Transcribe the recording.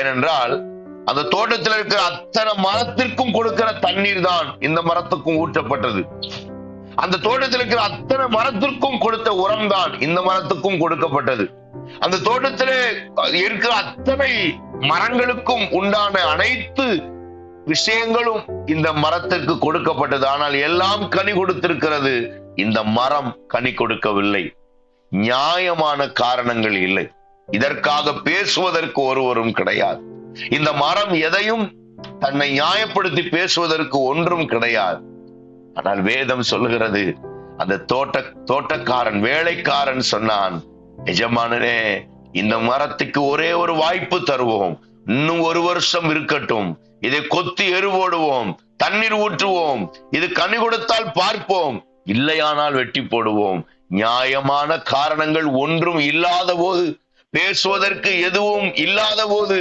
ஏனென்றால் அந்த தோட்டத்தில் இருக்கிற அத்தனை மரத்திற்கும் கொடுக்கிற தண்ணீர் தான் இந்த மரத்துக்கும் ஊற்றப்பட்டது. அந்த தோட்டத்தில் இருக்கிற அத்தனை மரத்திற்கும் கொடுத்த உரம் தான் இந்த மரத்துக்கும் கொடுக்கப்பட்டது. அந்த தோட்டத்திலே இருக்கிற அத்தனை மரங்களுக்கும் உண்டான அனைத்து விஷயங்களும் இந்த மரத்திற்கு கொடுக்கப்பட்டது. ஆனால் எல்லாம் கனி கொடுத்திருக்கிறது, இந்த மரம் கனி கொடுக்கவில்லை. நியாயமான காரணங்கள் இல்லை. இதற்காக பேசுவதற்கு ஒருவரும் கிடையாது. இந்த மரம் எதையும் தன்னை நியாயப்படுத்தி பேசுவதற்கு ஒன்றும் கிடையாது. ஆனால் வேதம் சொல்லுகிறது, அந்த தோட்டக்காரன் வேலைக்காரன் சொன்னான், எஜமானனே, இந்த மரத்துக்கு ஒரே ஒரு வாய்ப்பு தருவோம், இன்னும் 1 வருஷம் இருக்கட்டும், இதை கொத்தி எருவோடுவோம், தண்ணீர் ஊற்றுவோம், இது கனி கொடுத்தால் பார்ப்போம், இல்லையானால் வெட்டி போடுவோம். நியாயமான காரணங்கள் ஒன்றும் இல்லாத போது, பேசுவதற்கு எதுவும் இல்லாத போது